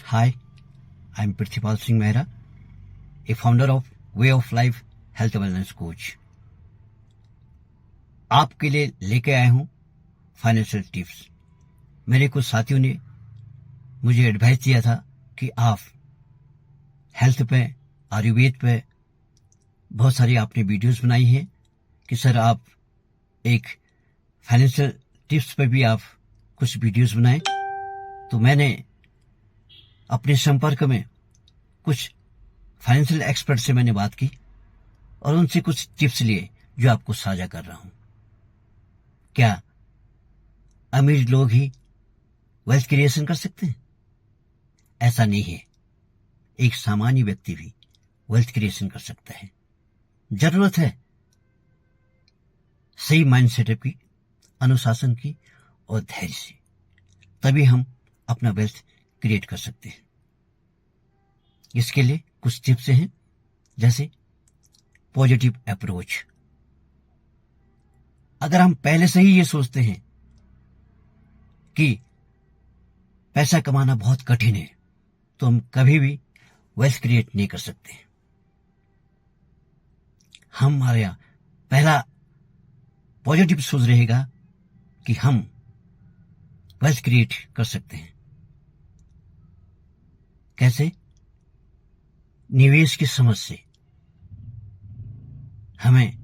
Hi, I'm Prithipal Singh Mehra, a founder of Way of Life Health Wellness Coach. आपके लिए लेके आया हूं फाइनेंशियल टिप्स। मेरे कुछ साथियों ने मुझे एडवाइस दिया था कि आप हेल्थ पे, आयुर्वेद पे बहुत सारी आपने वीडियोस बनाई हैं कि सर आप एक फाइनेंशियल टिप्स पे भी आप कुछ वीडियोस बनाएं। तो मैंने अपने संपर्क में कुछ फाइनेंशियल एक्सपर्ट से मैंने बात की और उनसे कुछ टिप्स लिए जो आपको साझा कर रहा हूं। क्या अमीर लोग ही वेल्थ क्रिएशन कर सकते हैं? ऐसा नहीं है। एक सामान्य व्यक्ति भी वेल्थ क्रिएशन कर सकता है। जरूरत है सही माइंड सेटअप की, अनुशासन की और धैर्य से, तभी हम अपना वेल्थ क्रिएट कर सकते हैं। इसके लिए कुछ टिप्स हैं, जैसे पॉजिटिव अप्रोच। अगर हम पहले से ही ये सोचते हैं कि पैसा कमाना बहुत कठिन है, तो हम कभी भी वेल्थ क्रिएट नहीं कर सकते। हमारे यहाँ पहला पॉजिटिव सोच रहेगा कि हम वेल्थ क्रिएट कर सकते हैं। कैसे? निवेश की समझ से। हमें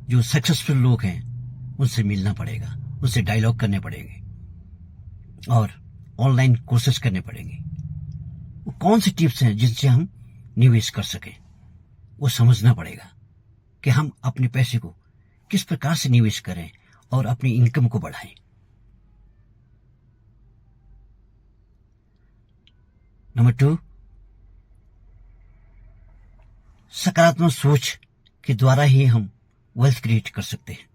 जो सक्सेसफुल लोग हैं उनसे मिलना पड़ेगा, उनसे डायलॉग करने पड़ेंगे और ऑनलाइन कोर्सेज करने पड़ेंगे। वो कौन सी टिप्स हैं जिनसे हम निवेश कर सकें, वो समझना पड़ेगा कि हम अपने पैसे को किस प्रकार से निवेश करें और अपनी इनकम को बढ़ाएं। नंबर 2, सकारात्मक सोच के द्वारा ही हम वेल्थ क्रिएट कर सकते हैं।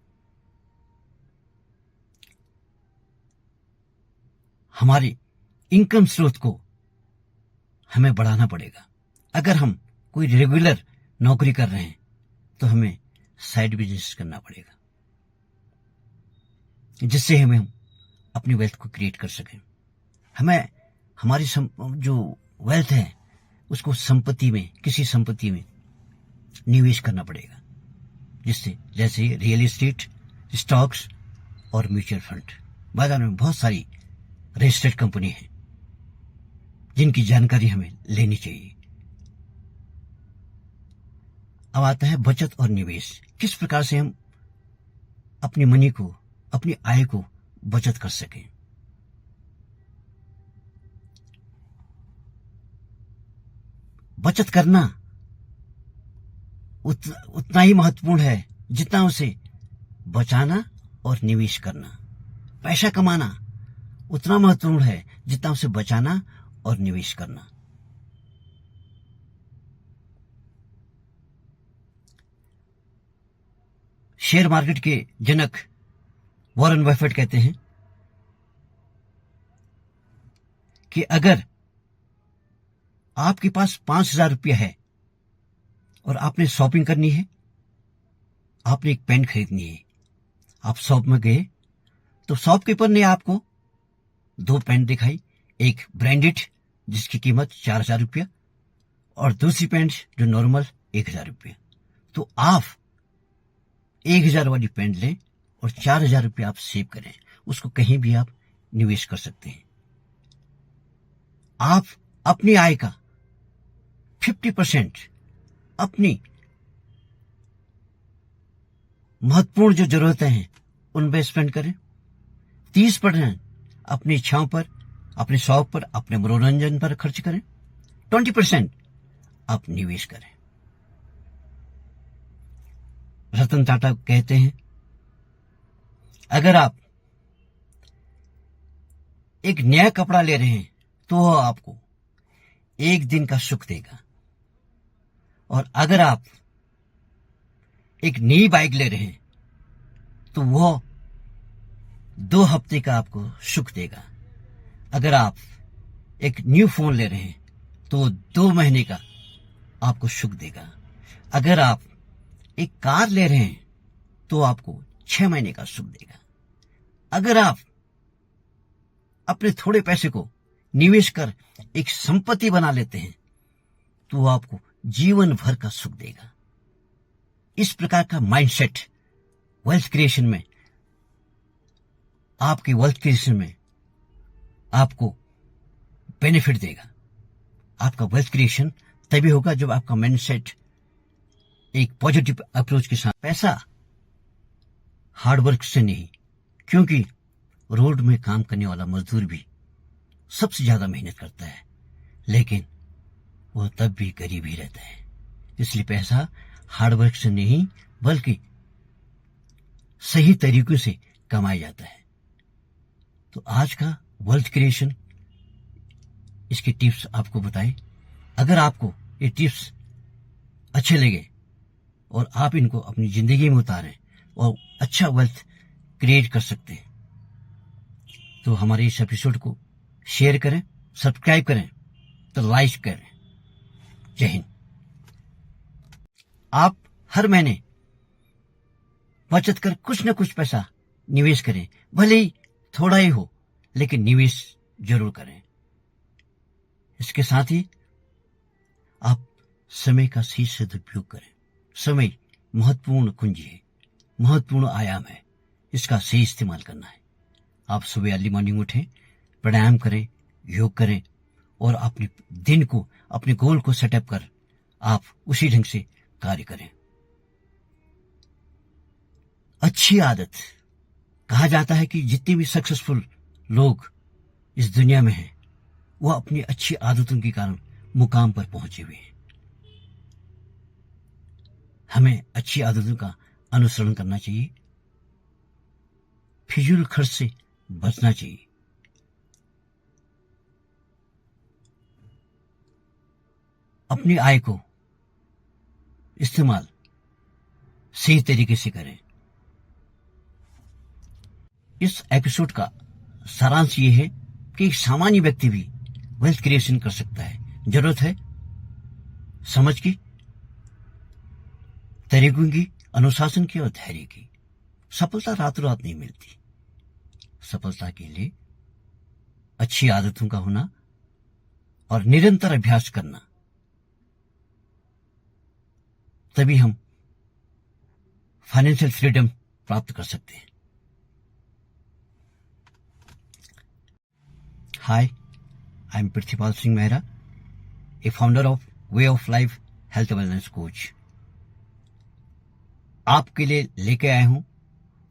हमारी इनकम स्रोत को हमें बढ़ाना पड़ेगा। अगर हम कोई रेगुलर नौकरी कर रहे हैं तो हमें साइड बिजनेस करना पड़ेगा, जिससे हम अपनी वेल्थ को क्रिएट कर सकें। हमें हमारी जो वेल्थ है उसको संपत्ति में, किसी संपत्ति में निवेश करना पड़ेगा, जिससे जैसे रियल एस्टेट, स्टॉक्स और म्यूचुअल फंड। बाजार में बहुत सारी रजिस्टर्ड कंपनी है जिनकी जानकारी हमें लेनी चाहिए। अब आता है बचत और निवेश। किस प्रकार से हम अपनी मनी को, अपनी आय को बचत कर सकें। बचत करना उतना ही महत्वपूर्ण है जितना उसे बचाना और निवेश करना। पैसा कमाना उतना महत्वपूर्ण है जितना उसे बचाना और निवेश करना। शेयर मार्केट के जनक वॉरेन बफेट कहते हैं कि अगर आपके पास 5,000 रुपया है और आपने शॉपिंग करनी है, आपने एक पेन खरीदनी है, आप शॉप में गए तो शॉपकीपर ने आपको 2 पेन दिखाई, एक ब्रांडेड जिसकी कीमत 4,000 रुपया और दूसरी पेन जो नॉर्मल 1,000 रुपया। तो आप 1,000 वाली पेन लें और 4,000 रुपया आप सेव करें, उसको कहीं भी आप निवेश कर सकते हैं। आप अपनी आय का 50% अपनी महत्वपूर्ण जो जरूरतें हैं उनपे स्पेंड करें, 30% अपनी इच्छाओं पर, अपने शौक पर, अपने मनोरंजन पर खर्च करें, 20% आप निवेश करें। रतन टाटा कहते हैं अगर आप एक नया कपड़ा ले रहे हैं तो वह आपको एक दिन का सुख देगा, और अगर आप एक नई बाइक ले रहे हैं तो वह 2 हफ्ते का आपको सुख देगा। अगर आप एक न्यू फोन ले रहे हैं तो 2 महीने का आपको सुख देगा। अगर आप एक कार ले रहे हैं तो आपको 6 महीने का सुख देगा। अगर आप अपने थोड़े पैसे को निवेश कर एक संपत्ति बना लेते हैं तो वो आपको जीवन भर का सुख देगा। इस प्रकार का माइंडसेट वेल्थ क्रिएशन में, आपकी वेल्थ क्रिएशन में आपको बेनिफिट देगा। आपका वेल्थ क्रिएशन तभी होगा जब आपका माइंडसेट एक पॉजिटिव अप्रोच के साथ। पैसा हार्डवर्क से नहीं, क्योंकि रोड में काम करने वाला मजदूर भी सबसे ज्यादा मेहनत करता है, लेकिन वो तब भी गरीब ही रहता है। इसलिए पैसा हार्डवर्क से नहीं बल्कि सही तरीकों से कमाया जाता है। तो आज का वेल्थ क्रिएशन, इसके टिप्स आपको बताए। अगर आपको ये टिप्स अच्छे लगे और आप इनको अपनी जिंदगी में उतारें और अच्छा वेल्थ क्रिएट कर सकते हैं, तो हमारे इस एपिसोड को शेयर करें, सब्सक्राइब करें, तो लाइक करें। जय हिंद। आप हर महीने बचत कर कुछ न कुछ पैसा निवेश करें, भले ही थोड़ा ही हो, लेकिन निवेश जरूर करें। इसके साथ ही आप समय का सही सदुपयोग करें। समय महत्वपूर्ण कुंजी है, महत्वपूर्ण आयाम है, इसका सही इस्तेमाल करना है। आप सुबह अर्ली मॉर्निंग उठें, प्राणायाम करें, योग करें और अपने दिन को, अपने गोल को सेटअप कर आप उसी ढंग से कार्य करें। अच्छी आदत, कहा जाता है कि जितने भी सक्सेसफुल लोग इस दुनिया में हैं, वह अपनी अच्छी आदतों के कारण मुकाम पर पहुंचे हुए हैं। हमें अच्छी आदतों का अनुसरण करना चाहिए, फिजूल खर्च से बचना चाहिए। अपनी आय को इस्तेमाल सही तरीके से करें। इस एपिसोड का सारांश ये है कि एक सामान्य व्यक्ति भी वेल्थ क्रिएशन कर सकता है। जरूरत है समझ की, तरीकों की, अनुशासन की और धैर्य की। सफलता रातों रात नहीं मिलती। सफलता के लिए अच्छी आदतों का होना और निरंतर अभ्यास करना, तभी हम फाइनेंशियल फ्रीडम प्राप्त कर सकते हैं। Hi, I am Prithvipal Singh Mehra, a founder of Way of Life health wellness coach. आपके लिए लेके आया हूं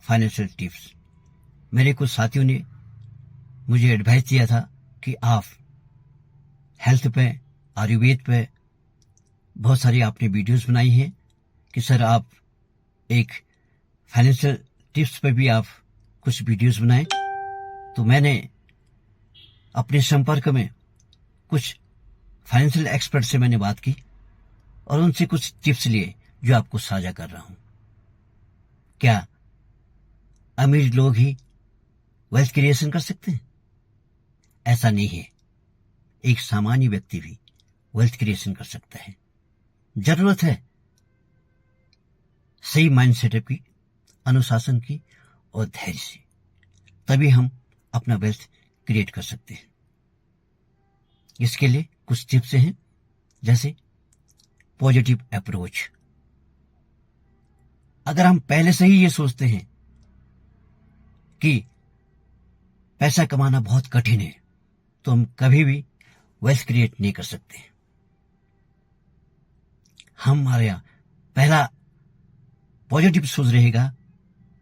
फाइनेंशियल टिप्स। मेरे कुछ साथियों ने मुझे एडवाइस दिया था कि आप हेल्थ पे, आयुर्वेद पे बहुत सारी आपने वीडियोस बनाई हैं कि सर आप एक फाइनेंशियल टिप्स पे भी आप कुछ वीडियोस बनाएं। तो मैंने अपने संपर्क में कुछ फाइनेंशियल एक्सपर्ट से मैंने बात की और उनसे कुछ टिप्स लिए जो आपको साझा कर रहा हूं। क्या अमीर लोग ही वेल्थ क्रिएशन कर सकते हैं? ऐसा नहीं है। एक सामान्य व्यक्ति भी वेल्थ क्रिएशन कर सकता है। जरूरत है सही माइंड सेटअप की, अनुशासन की और धैर्य से, तभी हम अपना वेल्थ क्रिएट कर सकते हैं। इसके लिए कुछ टिप्स हैं, जैसे पॉजिटिव अप्रोच। अगर हम पहले से ही ये सोचते हैं कि पैसा कमाना बहुत कठिन है, तो हम कभी भी वेल्थ क्रिएट नहीं कर सकते। हमारे यहां पहला पॉजिटिव सोच रहेगा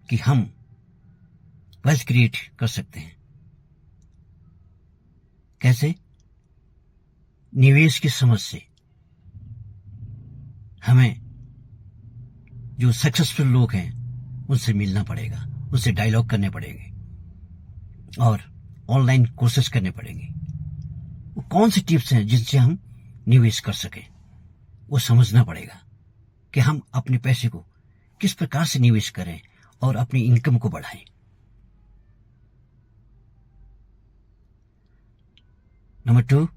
कि हम वेल्थ क्रिएट कर सकते हैं। कैसे? निवेश की समझ से। हमें जो सक्सेसफुल लोग हैं उनसे मिलना पड़ेगा, उनसे डायलॉग करने पड़ेंगे और ऑनलाइन कोर्सेज करने पड़ेंगे। वो कौन सी टिप्स हैं जिनसे हम निवेश कर सकें, वो समझना पड़ेगा कि हम अपने पैसे को किस प्रकार से निवेश करें और अपनी इनकम को बढ़ाएं। नंबर 2,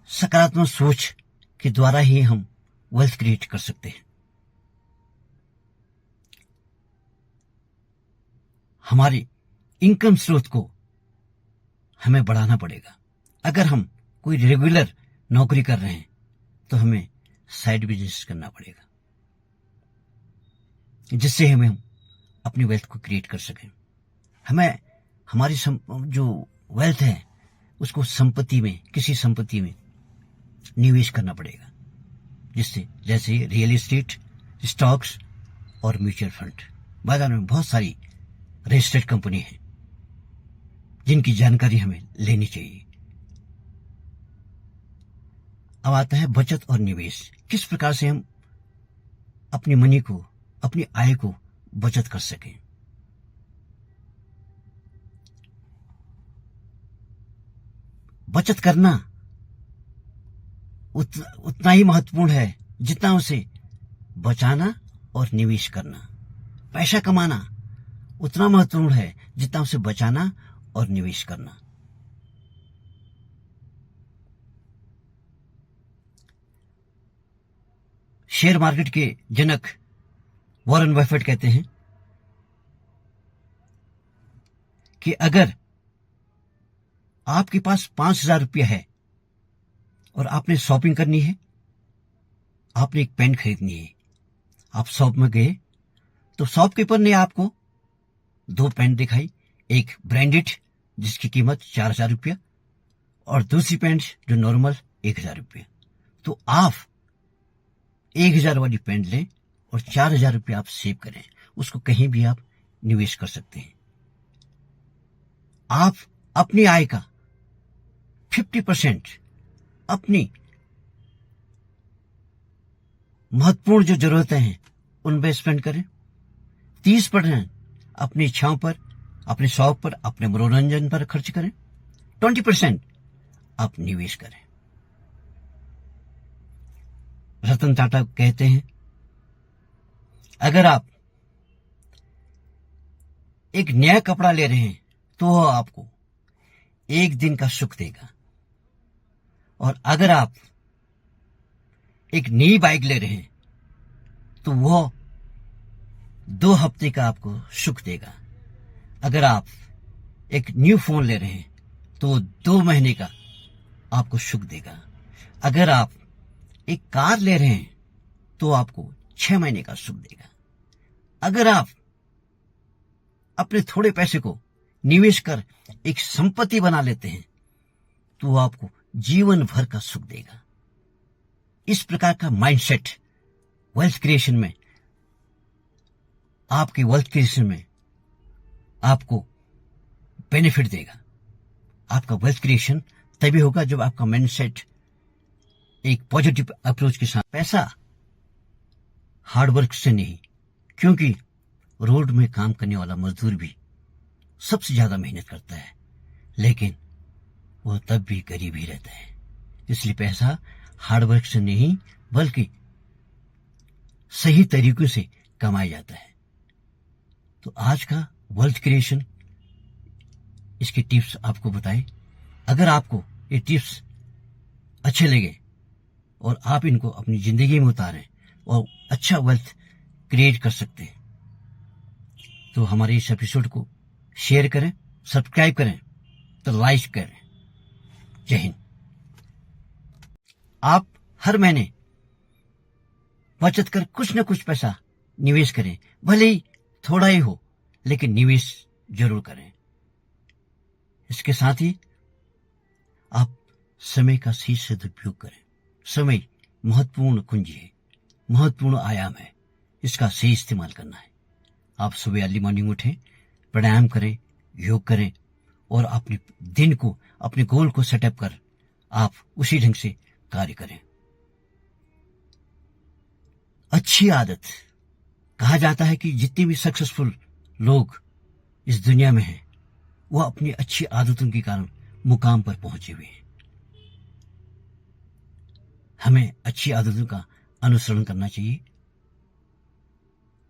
सकारात्मक सोच के द्वारा ही हम वेल्थ क्रिएट कर सकते हैं। हमारे इनकम स्रोत को हमें बढ़ाना पड़ेगा। अगर हम कोई रेगुलर नौकरी कर रहे हैं तो हमें साइड बिजनेस करना पड़ेगा, जिससे हमें अपनी वेल्थ को क्रिएट कर सकें। हमें हमारी जो वेल्थ है उसको संपत्ति में, किसी संपत्ति में निवेश करना पड़ेगा, जिससे जैसे रियल एस्टेट, स्टॉक्स और म्यूचुअल फंड। बाजार में बहुत सारी रजिस्टर्ड कंपनी है जिनकी जानकारी हमें लेनी चाहिए। अब आता है बचत और निवेश। किस प्रकार से हम अपनी मनी को, अपनी आय को बचत कर सकें। बचत करना उतना ही महत्वपूर्ण है जितना उसे बचाना और निवेश करना। पैसा कमाना उतना महत्वपूर्ण है जितना उसे बचाना और निवेश करना। शेयर मार्केट के जनक वॉरेन बफेट कहते हैं कि अगर आपके पास 5,000 रुपया है और आपने शॉपिंग करनी है, आपने एक पेन खरीदनी है, आप शॉप में गए तो शॉपकीपर ने आपको 2 पेन दिखाई, एक ब्रांडेड जिसकी कीमत 4,000 रुपया और दूसरी पेन जो नॉर्मल 1,000 रुपया। तो आप 1,000 वाली पेन लें और 4,000 रुपया आप सेव करें, उसको कहीं भी आप निवेश कर सकते हैं। आप अपनी आय का 50% अपनी महत्वपूर्ण जो जरूरतें हैं उनपे स्पेंड करें, 30% अपनी इच्छाओं पर, अपने शौक पर, अपने मनोरंजन पर खर्च करें, 20% आप निवेश करें। रतन टाटा कहते हैं अगर आप एक नया कपड़ा ले रहे हैं तो वह आपको एक दिन का सुख देगा, और अगर आप एक नई बाइक ले रहे हैं तो वह 2 हफ्ते का आपको सुख देगा। अगर आप एक न्यू फोन ले रहे हैं तो 2 महीने का आपको सुख देगा। अगर आप एक कार ले रहे हैं तो आपको 6 महीने का सुख देगा। अगर आप अपने थोड़े पैसे को निवेश कर एक संपत्ति बना लेते हैं तो वो आपको जीवन भर का सुख देगा। इस प्रकार का माइंडसेट वेल्थ क्रिएशन में, आपकी वेल्थ क्रिएशन में आपको बेनिफिट देगा। आपका वेल्थ क्रिएशन तभी होगा जब आपका माइंडसेट एक पॉजिटिव अप्रोच के साथ। पैसा हार्डवर्क से नहीं, क्योंकि रोड में काम करने वाला मजदूर भी सबसे ज्यादा मेहनत करता है, लेकिन वह तब भी गरीब ही रहता है। इसलिए पैसा हार्डवर्क से नहीं बल्कि सही तरीकों से कमाया जाता है। तो आज का वेल्थ क्रिएशन, इसके टिप्स आपको बताएं। अगर आपको ये टिप्स अच्छे लगे और आप इनको अपनी जिंदगी में उतारें और अच्छा वेल्थ क्रिएट कर सकते हैं तो हमारे इस एपिसोड को शेयर करें, सब्सक्राइब करें, तो लाइक करें। जय हिंद। आप हर महीने बचत कर कुछ न कुछ पैसा निवेश करें, भले ही थोड़ा ही हो, लेकिन निवेश जरूर करें। इसके साथ ही आप समय का सही सदुपयोग करें। समय महत्वपूर्ण कुंजी है, महत्वपूर्ण आयाम है, इसका सही इस्तेमाल करना है। आप सुबह अर्ली मॉर्निंग उठें, प्राणायाम करें, योग करें और अपने दिन को, अपने गोल को सेटअप कर आप उसी ढंग से कार्य करें। अच्छी आदत, कहा जाता है कि जितने भी सक्सेसफुल लोग इस दुनिया में हैं वो अपनी अच्छी आदतों के कारण मुकाम पर पहुंचे हुए हैं। हमें अच्छी आदतों का अनुसरण करना चाहिए,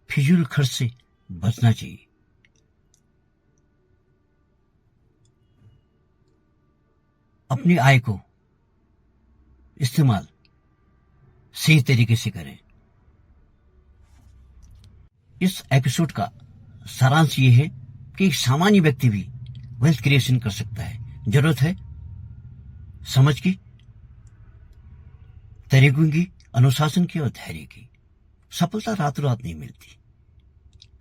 फिजूल खर्च से बचना चाहिए। अपनी आय को इस्तेमाल सही तरीके से करें। इस एपिसोड का सारांश ये है कि एक सामान्य व्यक्ति भी वेल्थ क्रिएशन कर सकता है, जरूरत है समझ की, तरीकों की, अनुशासन की और धैर्य की। सफलता रातों रात नहीं मिलती।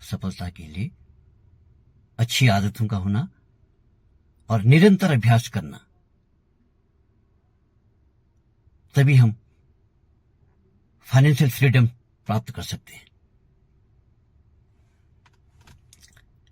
सफलता के लिए अच्छी आदतों का होना और निरंतर अभ्यास करना, तभी हम फाइनेंशियल फ्रीडम प्राप्त कर सकते हैं।